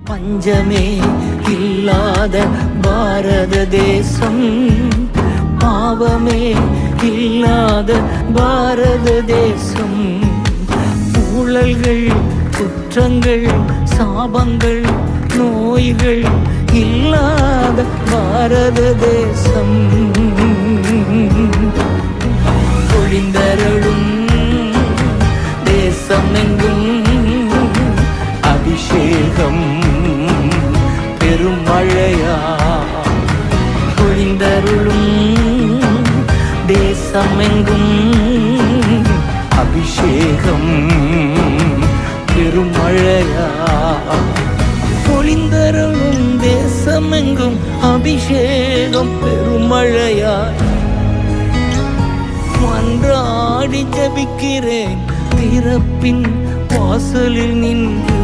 பஞ்சமே இல்லாத பாரத தேசம், பாவமே இல்லாத பாரத தேசம். ஊழல்கள், குற்றங்கள், சாபங்கள், நோய்கள் இல்லாத பாரத தேசம். பொழிந்தருளும் தேசம் எங்கும் அபிஷேகம் பெரும் மழையா. பொழிந்தருளும் தேசம் எங்கும் அபிஷேகம் பெரும் மழையா. பொழிந்தருளும் தேசம் எங்கும் அபிஷேகம் பெருமழையா. மன்றாடி ஜபிக்கிறேன் திறப்பின் வாசலில் நின்று.